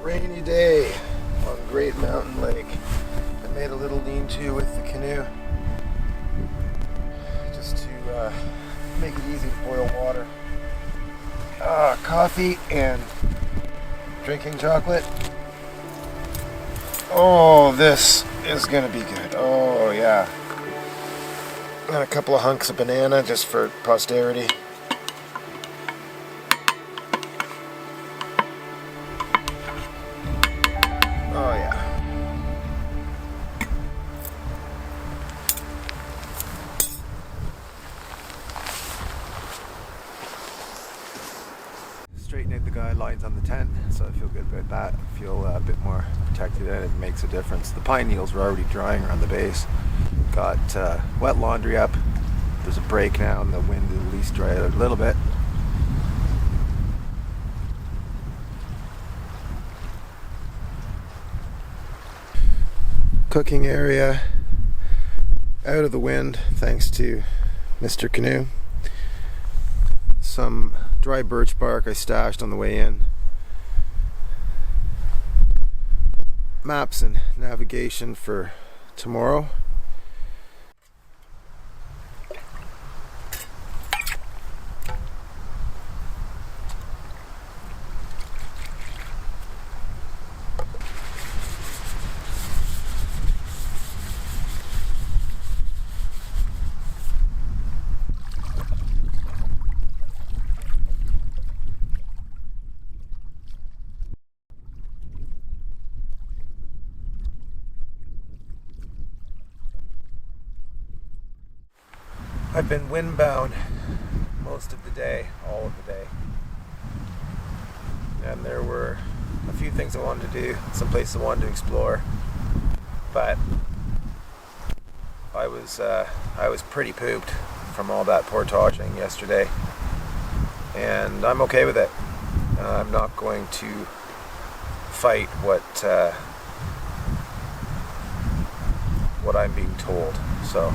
rainy day on Great Mountain Lake. I made a little lean-to with the canoe just to make it easy to boil water. Coffee and drinking chocolate. Oh, this is gonna be good. Oh yeah. And a couple of hunks of banana just for posterity. Oh yeah. Straighten out the guidelines on the tent, so I feel good about that. I feel a bit more protected and it makes a difference. The pine needles were already drying around the base. Got wet laundry up. There's a break now and the wind at least dry it out a little bit. Cooking area out of the wind thanks to Mr. Canoe. Some dry birch bark I stashed on the way in. Maps and navigation for tomorrow. I've been windbound most of the day, all of the day. And there were a few things I wanted to do, some places I wanted to explore. But I was pretty pooped from all that portaging yesterday. And I'm okay with it. I'm not going to fight what I'm being told. So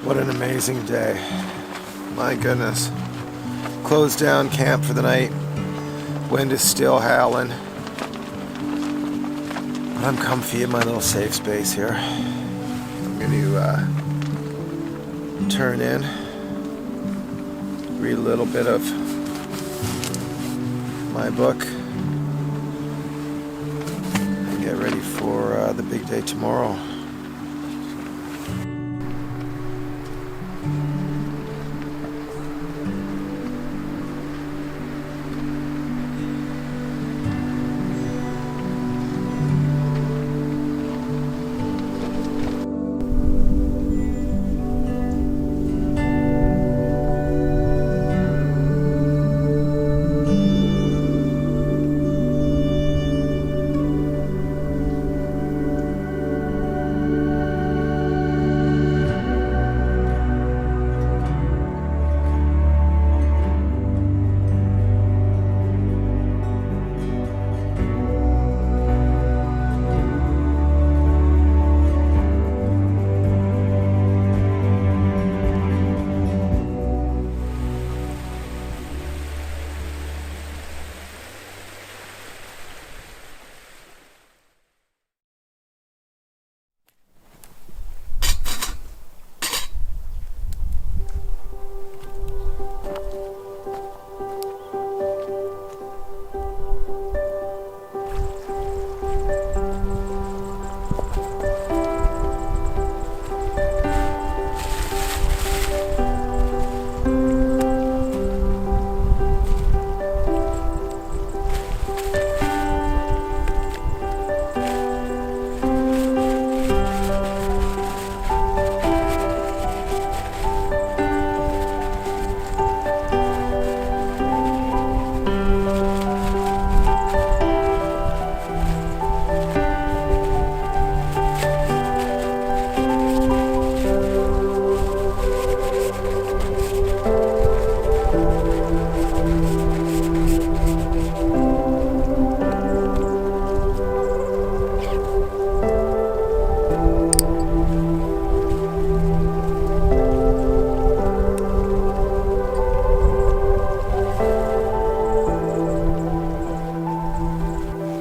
what an amazing day. My goodness. Closed down camp for the night. Wind is still howling. I'm comfy in my little safe space here. I'm going to turn in, read a little bit of my book, and get ready for the big day tomorrow.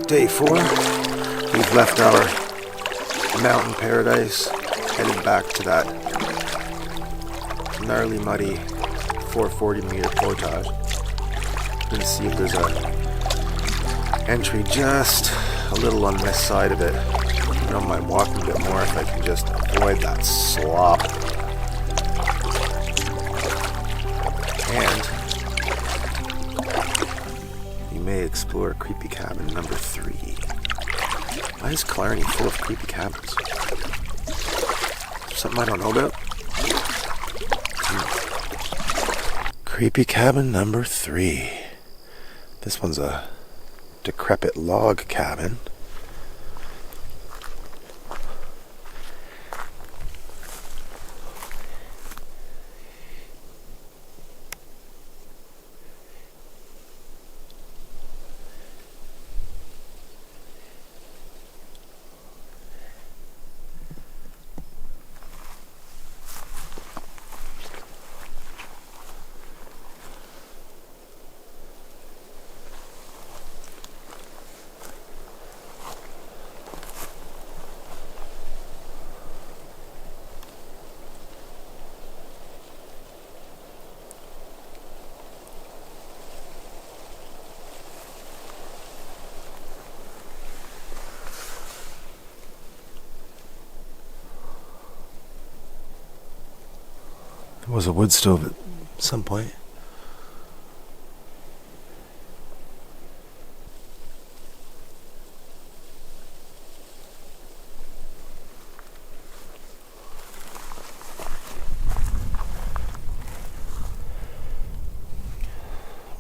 Day 4. We've left our mountain paradise, headed back to that gnarly, muddy 440 meter portage. Gonna see if there's a entry just a little on this side of it. I don't mind walking a bit more if I can just avoid that slop. And we may explore creepy cabin number 3. Why is Killarney full of creepy cabins? Something I don't know about? Creepy cabin number 3. This one's a decrepit log cabin. There was a wood stove at some point.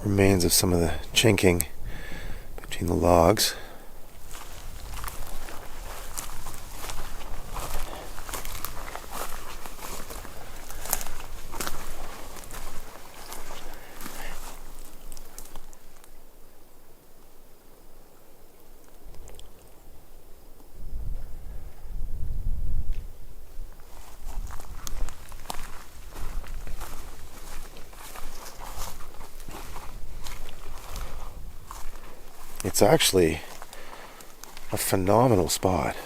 Remains of some of the chinking between the logs. It's actually a phenomenal spot.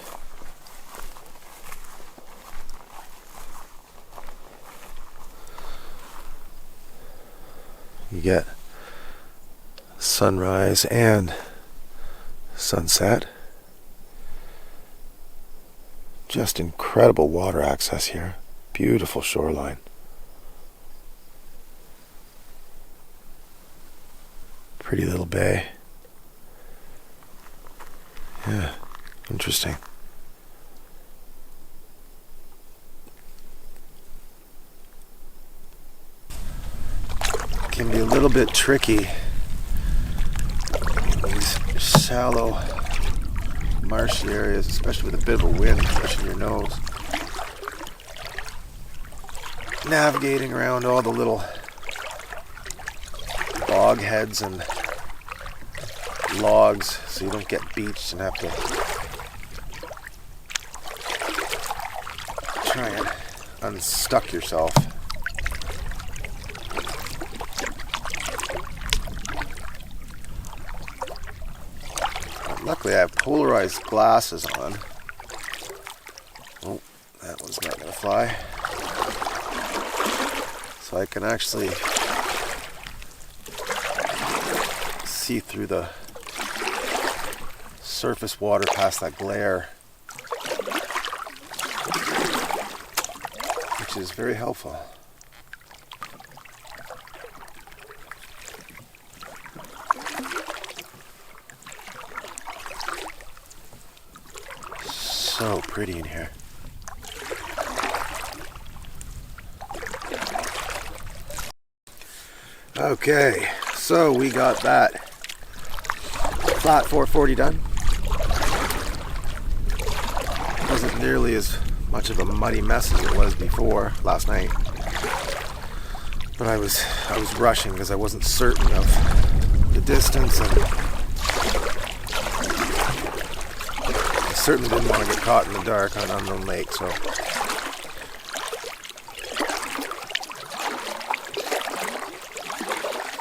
You get sunrise and sunset. Just incredible water access here. Beautiful shoreline. Pretty little bay. Yeah, interesting. Can be a little bit tricky in these shallow, marshy areas, especially with a bit of a wind pushing your nose. Navigating around all the little bog heads and logs so you don't get beached and have to try and unstuck yourself. But luckily I have polarized glasses on. Oh, that one's not going to fly. So I can actually see through the surface water past that glare, which is very helpful. So pretty in here. Okay, so we got that flat 440 done. Wasn't nearly as much of a muddy mess as it was before last night, but I was rushing because I wasn't certain of the distance, and I certainly didn't want to get caught in the dark on an unknown lake. So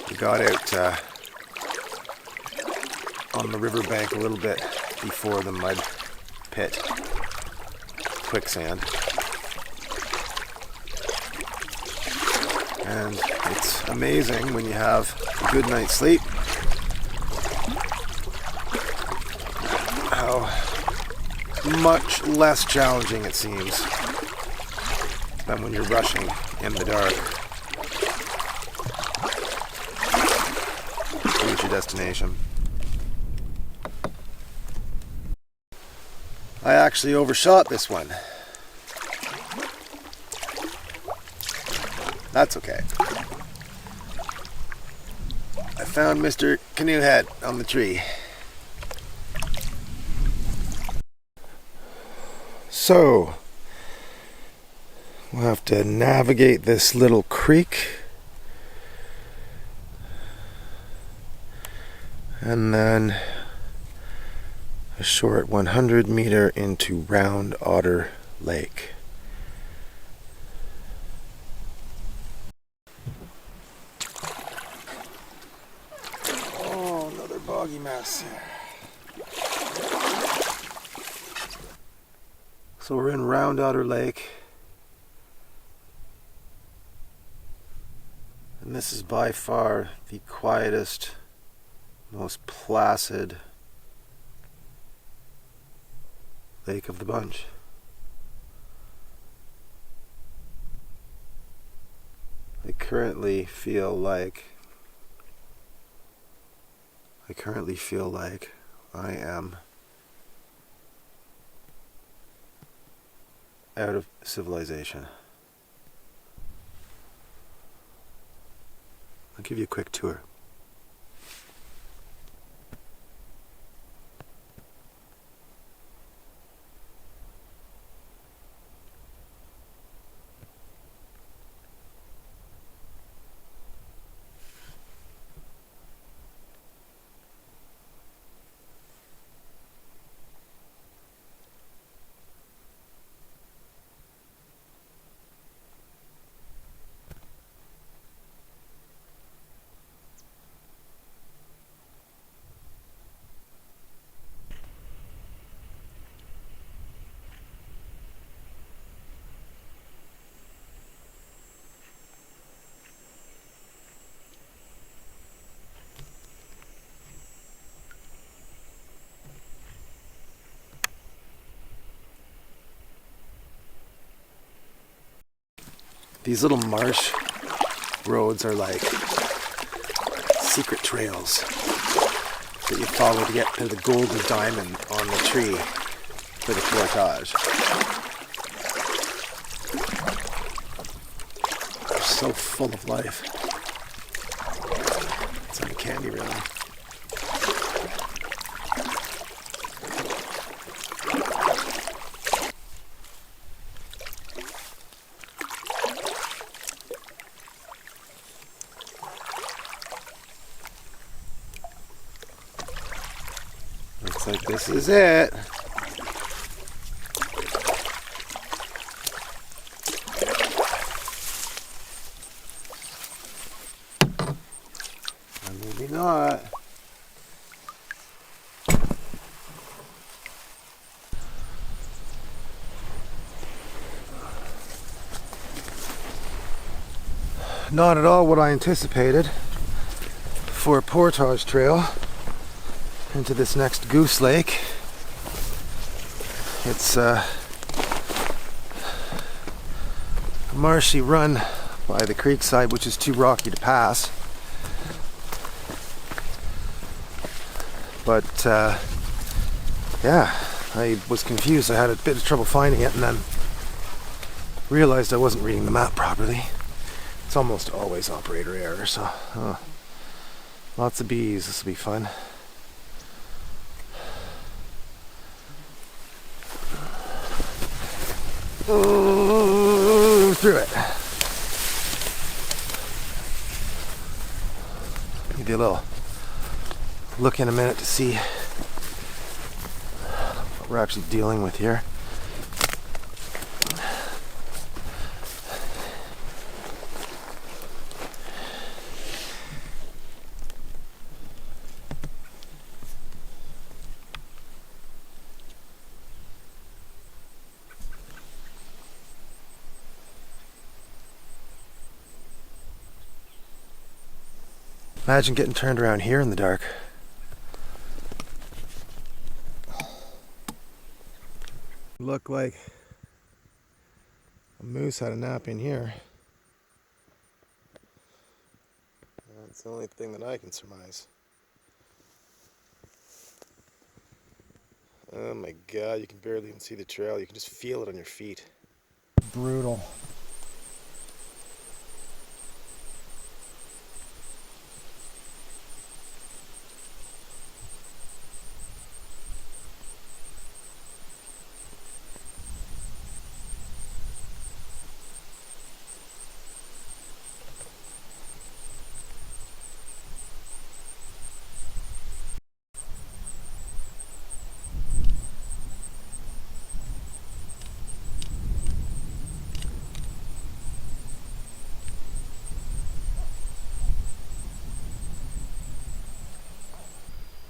we got out on the riverbank a little bit before the mud pit. Quicksand. And it's amazing when you have a good night's sleep how much less challenging it seems than when you're rushing in the dark to reach your destination. I actually overshot this one. That's okay. I found Mr. Canoe Head on the tree. So, we'll have to navigate this little creek. And then a short 100 meter into Round Otter Lake. Oh, another boggy mess. So we're in Round Otter Lake. And this is by far the quietest, most placid lake of the bunch. I currently feel like I am out of civilization. I'll give you a quick tour. These little marsh roads are like secret trails that you follow to get to the golden diamond on the tree for the portage. They're so full of life. It's uncanny, really. Looks like this is it. Or maybe not. Not at all what I anticipated for a portage trail into this next goose lake. It's a marshy run by the creek side, which is too rocky to pass. But yeah, I was confused. I had a bit of trouble finding it and then realized I wasn't reading the map properly. It's almost always operator error, so lots of bees. This will be fun. Through it. Give you a little look in a minute to see what we're actually dealing with here. Imagine getting turned around here in the dark. Looked like a moose had a nap in here. That's the only thing that I can surmise. Oh my god, you can barely even see the trail. You can just feel it on your feet. Brutal.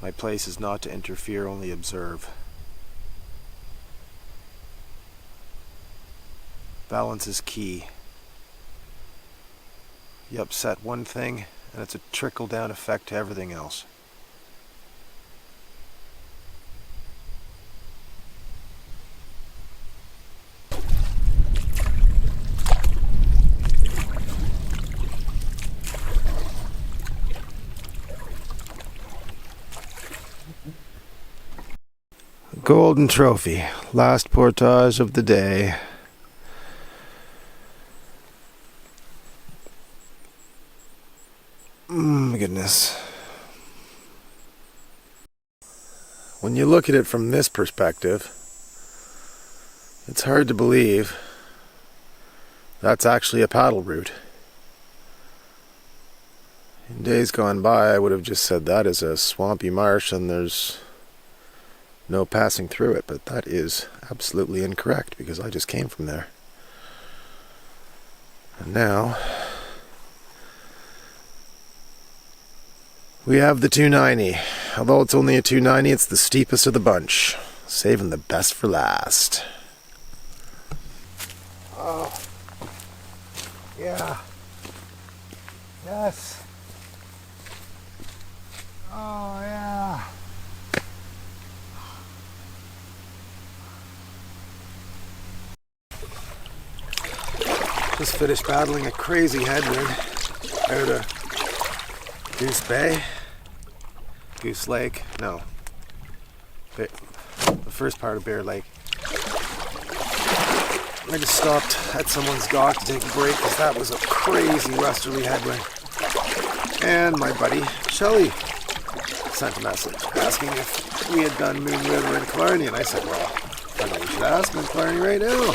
My place is not to interfere, only observe. Balance is key. You upset one thing, and it's a trickle-down effect to everything else. Golden trophy, last portage of the day. My goodness. When you look at it from this perspective, it's hard to believe that's actually a paddle route. In days gone by, I would have just said that is a swampy marsh and there's no passing through it, but that is absolutely incorrect because I just came from there. And now we have the 290. Although it's only a 290, it's the steepest of the bunch. Saving the best for last. Oh. Yeah. Yes. Oh, yeah. Just finished battling a crazy headwind out of Goose Bay. Goose Lake. No. The first part of Bear Lake. I just stopped at someone's dock to take a break because that was a crazy westerly headwind. And my buddy Shelly sent a message asking if we had done Moon River in Killarney, and I said, well, I know we should ask him in Killarney right now.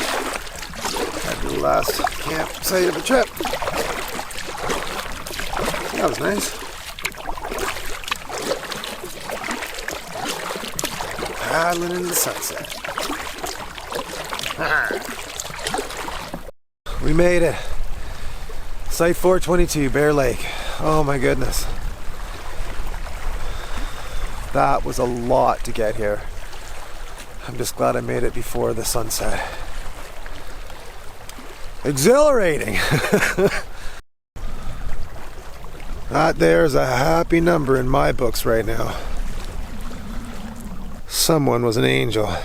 That was the last campsite of the trip. That was nice. Paddling into the sunset. We made it. Site 422, Bear Lake. Oh my goodness. That was a lot to get here. I'm just glad I made it before the sunset. Exhilarating! That there's a happy number in my books right now. Someone was an angel.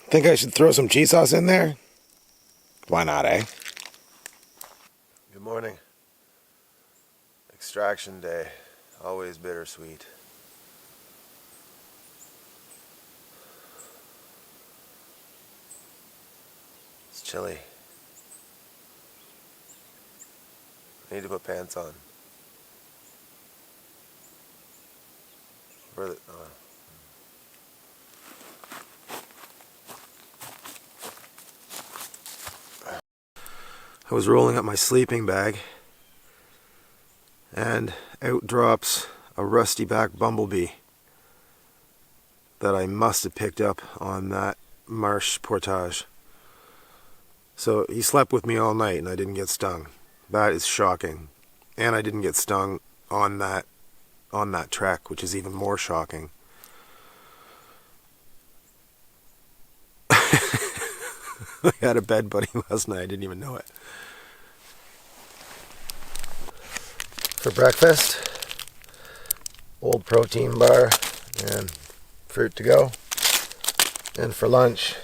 Think I should throw some cheese sauce in there? Why not, eh? Good morning. Extraction day. Always bittersweet. It's chilly. I need to put pants on. Where the... I was rolling up my sleeping bag And out drops a rusty back bumblebee that I must have picked up on that marsh portage. So he slept with me all night and I didn't get stung. That is shocking. And I didn't get stung on that trek, which is even more shocking. I had a bed buddy last night, I didn't even know it. For breakfast, old protein bar and fruit to go. And for lunch,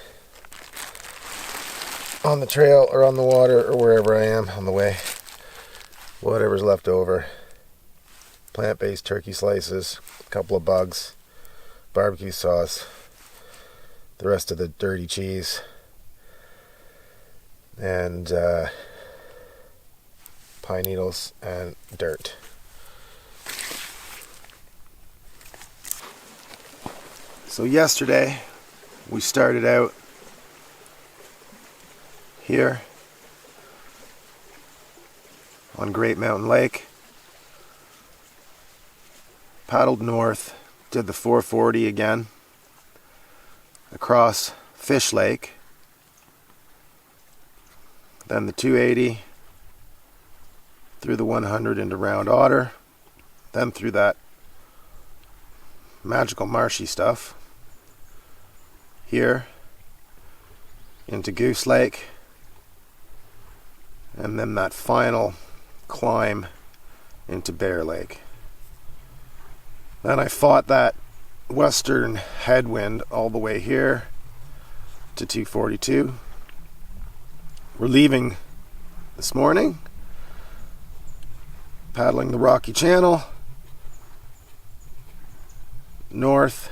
on the trail or on the water or wherever I am on the way, whatever's left over. Plant-based turkey slices, a couple of bugs, barbecue sauce, the rest of the dirty cheese, and pine needles and dirt. So yesterday we started out here on Great Mountain Lake, paddled north, did the 440 again, across Fish Lake, then the 280, through the 100 into Round Otter, then through that magical marshy stuff, here, into Goose Lake, and then that final climb into Bear Lake. Then I fought that western headwind all the way here to 242. We're leaving this morning, paddling the Rocky Channel north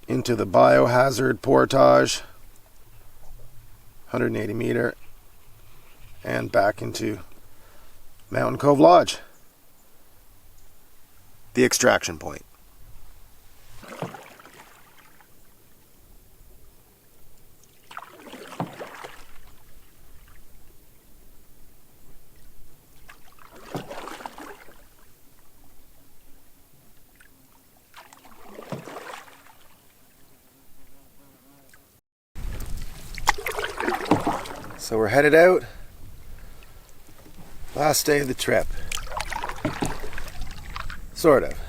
into the Biohazard Portage, 180 meter, and back into Mountain Cove Lodge, the extraction point. So we're headed out. Last day of the trip. Sort of.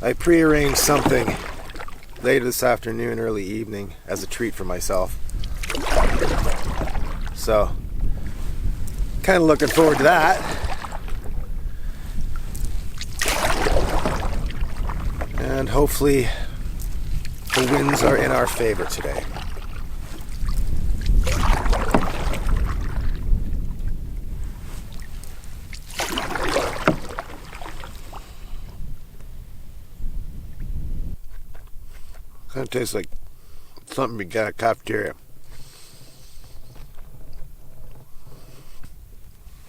I pre-arranged something later this afternoon, early evening, as a treat for myself. So, kind of looking forward to that. And hopefully the winds are in our favor today. Kind of tastes like something we got at cafeteria.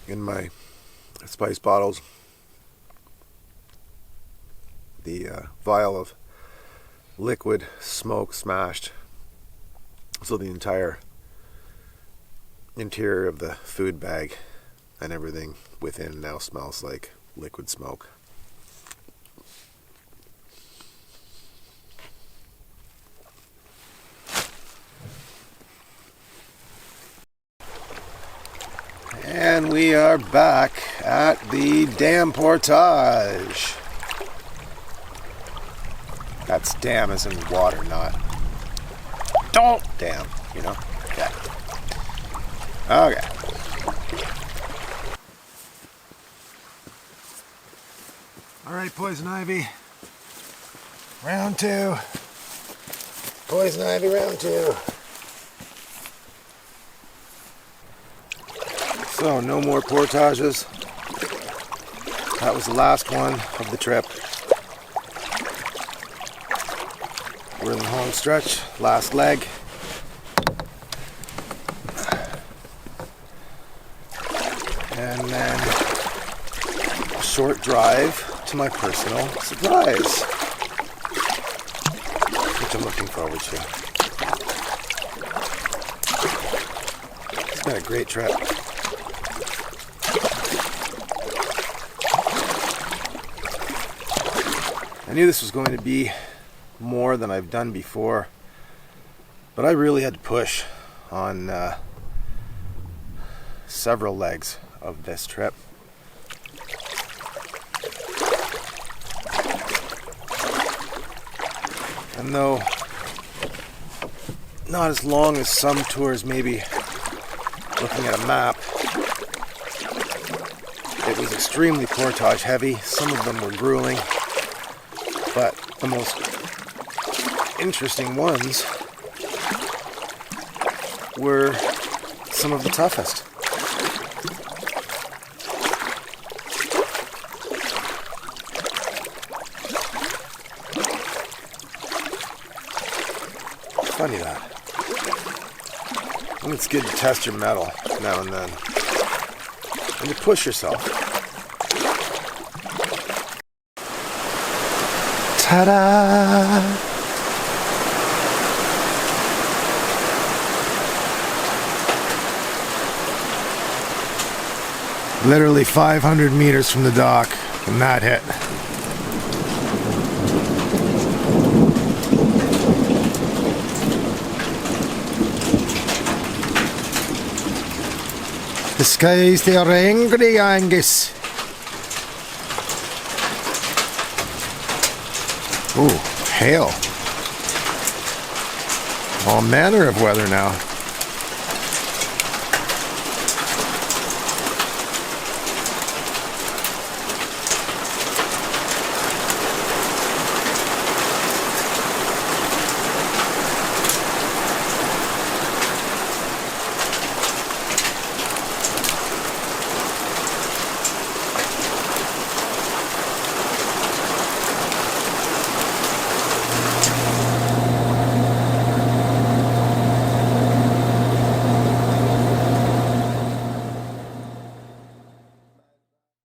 In my spice bottles, the vial of liquid smoke smashed, so the entire interior of the food bag and everything within now smells like liquid smoke. And we are back at the dam portage. That's dam as in water, not dam, you know? Okay. Okay. Alright, Poison Ivy. Round 2. Poison Ivy, round 2. So, no more portages. That was the last one of the trip. We're in the home stretch, last leg. And then a short drive to my personal surprise, which I'm looking forward to. It's been a great trip. I knew this was going to be more than I've done before, but I really had to push on several legs of this trip. And though not as long as some tours, maybe looking at a map, it was extremely portage heavy. Some of them were grueling, but the most interesting ones were some of the toughest. Funny that. I think it's good to test your metal now and then, and to push yourself. Ta-da! Literally 500 meters from the dock, and that hit. The skies, they are angry, Angus. Ooh, hail. All manner of weather now.